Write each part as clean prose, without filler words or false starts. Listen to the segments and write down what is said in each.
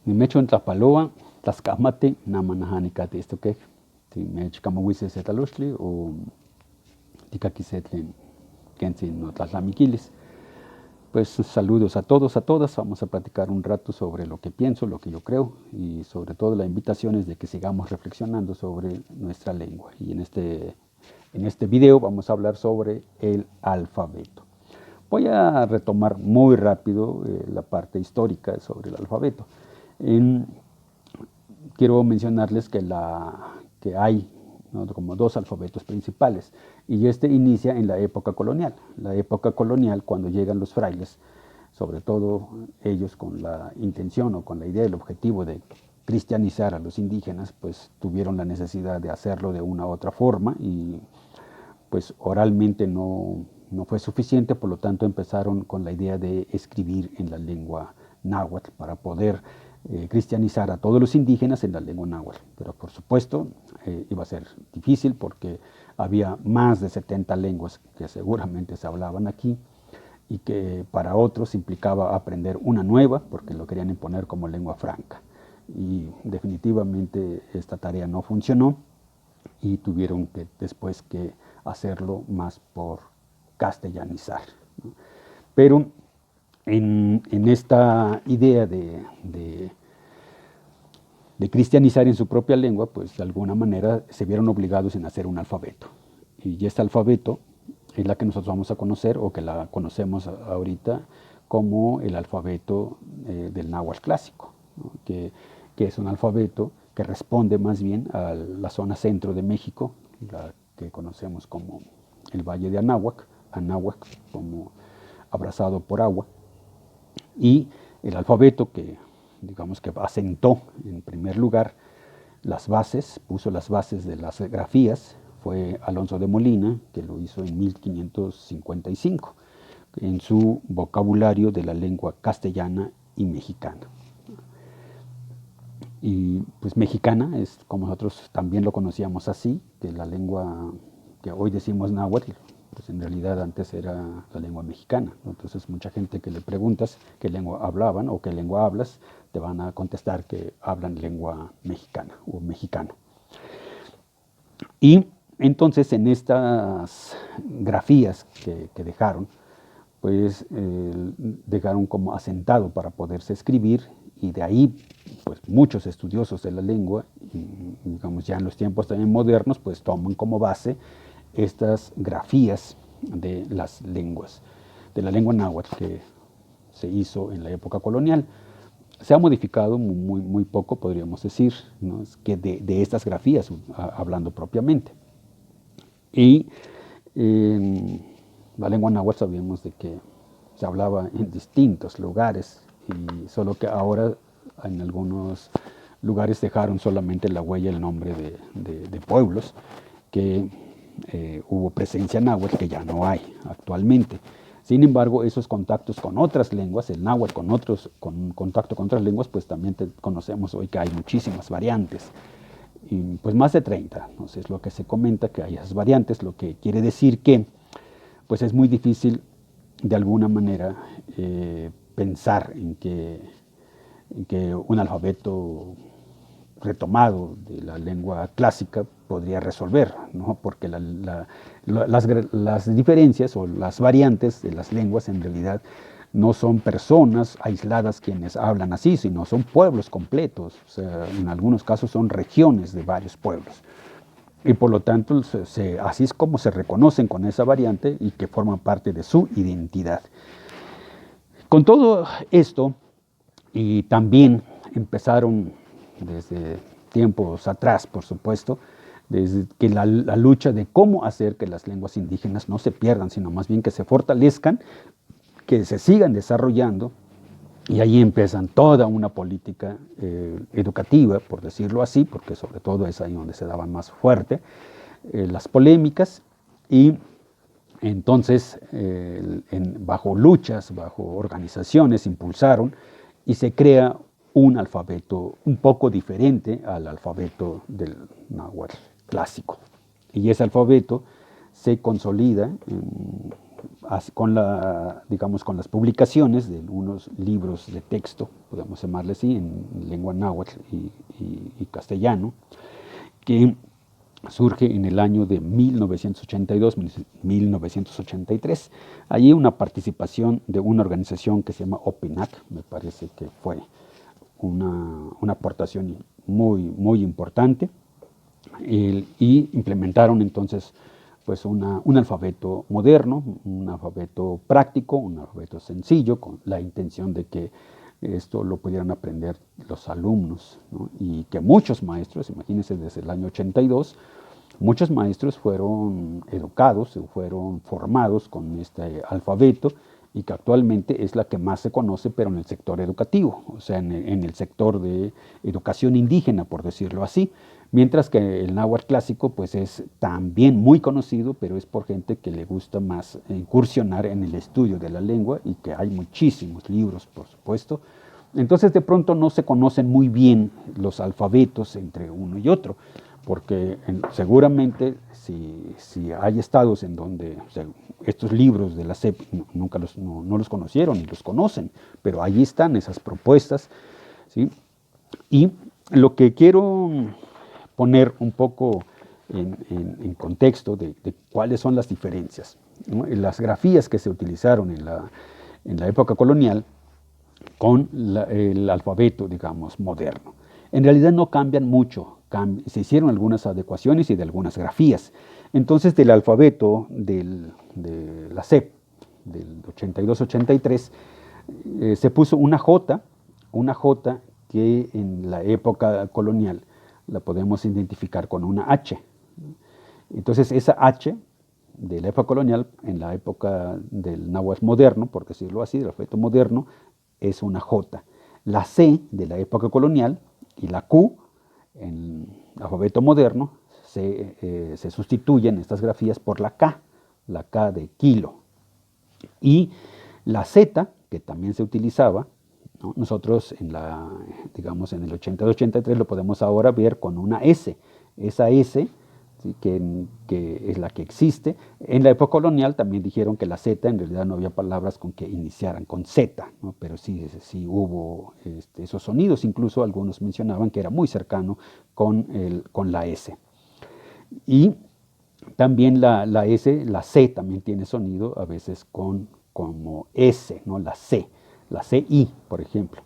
Nimecho en Tlapaloa, Tlaxcamate, Namanajanicate, esto que, Timech Camahuise Setalochtli o Ticaquisetlen, Kensin no Tlatlamiquiles. Pues saludos a todos, a todas. Vamos a platicar un rato sobre lo que pienso, lo que yo creo y sobre todo la invitación es de que sigamos reflexionando sobre nuestra lengua. Y en este video vamos a hablar sobre el alfabeto. Voy a retomar muy rápido la parte histórica sobre el alfabeto. Quiero mencionarles que hay, ¿no?, como dos alfabetos principales y este inicia en la época colonial. La época colonial, cuando llegan los frailes, sobre todo ellos con la intención o con la idea, el objetivo de cristianizar a los indígenas, pues tuvieron la necesidad de hacerlo de una u otra forma y pues oralmente no fue suficiente, por lo tanto empezaron con la idea de escribir en la lengua náhuatl para poder cristianizar a todos los indígenas en la lengua náhuatl. Pero por supuesto iba a ser difícil porque había más de 70 lenguas que seguramente se hablaban aquí y que para otros implicaba aprender una nueva porque lo querían imponer como lengua franca. Y definitivamente esta tarea no funcionó y tuvieron que después que hacerlo más por castellanizar. Pero en esta idea de cristianizar en su propia lengua, pues de alguna manera se vieron obligados en hacer un alfabeto. Y este alfabeto es la que nosotros vamos a conocer o que la conocemos ahorita como el alfabeto del náhuatl clásico, ¿no?, que es un alfabeto que responde más bien a la zona centro de México, la que conocemos como el Valle de Anáhuac, como abrazado por agua, y el alfabeto que, digamos, que asentó en primer lugar las bases, puso las bases de las grafías, fue Alonso de Molina, que lo hizo en 1555, en su vocabulario de la lengua castellana y mexicana. Y pues mexicana es como nosotros también lo conocíamos así, que la lengua que hoy decimos náhuatl, pues en realidad antes era la lengua mexicana, ¿no? Entonces mucha gente que le preguntas qué lengua hablaban o qué lengua hablas, te van a contestar que hablan lengua mexicana o mexicano. Y entonces en estas grafías que dejaron, pues dejaron como asentado para poderse escribir y de ahí pues muchos estudiosos de la lengua, y, digamos ya en los tiempos también modernos, pues toman como base estas grafías de las lenguas, de la lengua náhuatl que se hizo en la época colonial. Se ha modificado muy poco, podríamos decir, ¿no?, es que de estas grafías, hablando propiamente. Y la lengua náhuatl sabíamos de que se hablaba en distintos lugares, y solo que ahora en algunos lugares dejaron solamente la huella, el nombre de pueblos que hubo presencia náhuatl que ya no hay actualmente. Sin embargo, esos contactos con otras lenguas, el náhuatl con contacto con otras lenguas, pues también conocemos hoy que hay muchísimas variantes, y pues más de 30, entonces lo que se comenta que hay esas variantes, lo que quiere decir que pues es muy difícil de alguna manera pensar en que un alfabeto retomado de la lengua clásica podría resolver, ¿no?, porque las diferencias o las variantes de las lenguas en realidad no son personas aisladas quienes hablan así, sino son pueblos completos, o sea, en algunos casos son regiones de varios pueblos. Y por lo tanto, así es como se reconocen con esa variante y que forman parte de su identidad. Con todo esto, y también empezaron desde tiempos atrás, por supuesto, desde que la lucha de cómo hacer que las lenguas indígenas no se pierdan, sino más bien que se fortalezcan, que se sigan desarrollando, y ahí empiezan toda una política educativa, por decirlo así, porque sobre todo es ahí donde se daban más fuerte las polémicas, y entonces bajo luchas, bajo organizaciones, impulsaron y se crea un alfabeto un poco diferente al alfabeto del náhuatl clásico. Y ese alfabeto se consolida digamos, con las publicaciones de unos libros de texto, podemos llamarle así, en lengua náhuatl y castellano, que surge en el año de 1982-1983. Allí una participación de una organización que se llama OPINAC, me parece que fue una aportación muy importante, y implementaron entonces pues un alfabeto moderno, un alfabeto práctico, un alfabeto sencillo, con la intención de que esto lo pudieran aprender los alumnos, ¿no? Y que muchos maestros, imagínense desde el año 82, muchos maestros fueron educados, fueron formados con este alfabeto, y que actualmente es la que más se conoce, pero en el sector educativo, o sea, en el sector de educación indígena, por decirlo así. Mientras que el náhuatl clásico pues es también muy conocido, pero es por gente que le gusta más incursionar en el estudio de la lengua, y que hay muchísimos libros, por supuesto. Entonces de pronto no se conocen muy bien los alfabetos entre uno y otro, porque seguramente si hay estados en donde, o sea, estos libros de la SEP nunca no los conocieron ni los conocen, pero allí están esas propuestas, ¿sí? Y lo que quiero poner un poco en contexto de cuáles son las diferencias, ¿no? Las grafías que se utilizaron en la época colonial con el alfabeto, digamos, moderno. En realidad no cambian mucho, se hicieron algunas adecuaciones y de algunas grafías. Entonces, del alfabeto de la SEP del 82-83, se puso una J que en la época colonial la podemos identificar con una H. Entonces, esa H de la época colonial, en la época del náhuatl moderno, por decirlo así, del alfabeto moderno, es una J. La C de la época colonial y la Q en el alfabeto moderno se sustituyen estas grafías por la K de kilo. Y la Z, que también se utilizaba, ¿no? Nosotros digamos en el 82-83 lo podemos ahora ver con una S. Esa S, ¿sí? que es la que existe. En la época colonial también dijeron que la Z, en realidad no había palabras con que iniciaran con Z, ¿no? Pero sí hubo esos sonidos. Incluso algunos mencionaban que era muy cercano con la S. Y también la S, la C también tiene sonido a veces como S, ¿no? La CI, por ejemplo.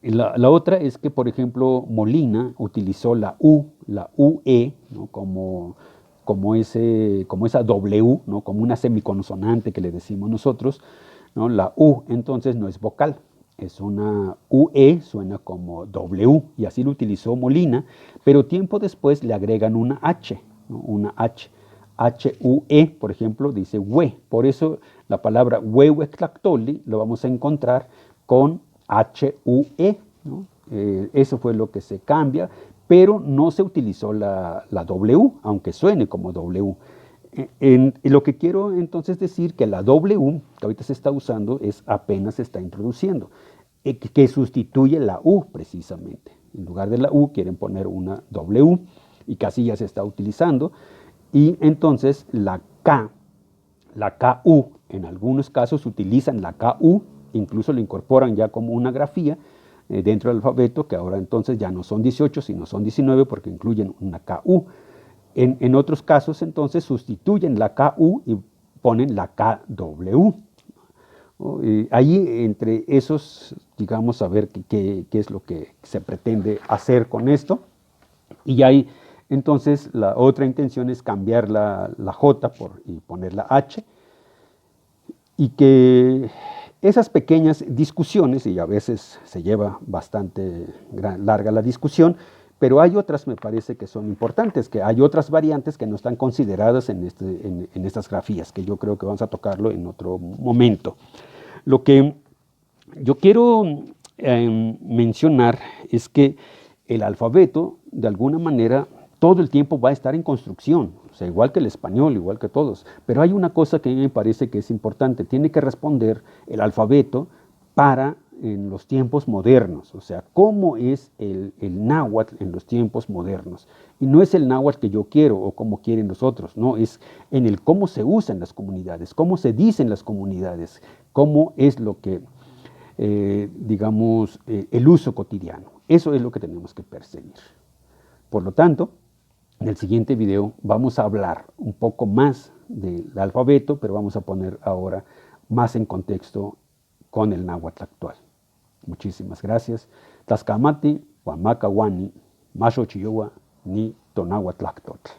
La otra es que, por ejemplo, Molina utilizó la UE, ¿no? como esa W, ¿no? Como una semiconsonante que le decimos nosotros, ¿no? La U entonces no es vocal, es una UE, suena como W, y así lo utilizó Molina, pero tiempo después le agregan una H, ¿no? Una H. HUE, por ejemplo, dice hue. Por eso la palabra huehuetlactoli lo vamos a encontrar con HUE, ¿no? Eso fue lo que se cambia, pero no se utilizó la W, aunque suene como W. Lo que quiero entonces decir que la W, que ahorita se está usando, apenas se está introduciendo, que sustituye la U precisamente. En lugar de la U quieren poner una W, y casi ya se está utilizando. Y entonces la KU, en algunos casos utilizan la KU, incluso lo incorporan ya como una grafía dentro del alfabeto, que ahora entonces ya no son 18, sino son 19, porque incluyen una KU. En otros casos entonces sustituyen la KU y ponen la KW. Ahí entre esos, digamos, a ver qué es lo que se pretende hacer con esto. Y hay entonces la otra intención es cambiar la J y poner la H, y que esas pequeñas discusiones, y a veces se lleva bastante larga la discusión, pero hay otras, me parece, que son importantes, que hay otras variantes que no están consideradas en estas grafías, que yo creo que vamos a tocarlo en otro momento. Lo que yo quiero mencionar es que el alfabeto, de alguna manera, todo el tiempo va a estar en construcción, o sea, igual que el español, igual que todos. Pero hay una cosa que a mí me parece que es importante: tiene que responder el alfabeto para en los tiempos modernos, o sea, cómo es el náhuatl en los tiempos modernos. Y no es el náhuatl que yo quiero o como quieren los otros, no, es en el cómo se usa en las comunidades, cómo se dice en las comunidades, cómo es lo que, digamos, el uso cotidiano. Eso es lo que tenemos que perseguir. Por lo tanto, en el siguiente video vamos a hablar un poco más del alfabeto, pero vamos a poner ahora más en contexto con el náhuatl actual. Muchísimas gracias. Tlascamati, Huamaca Wani, Masho Chiyowa, ni Tonahuatlactotl.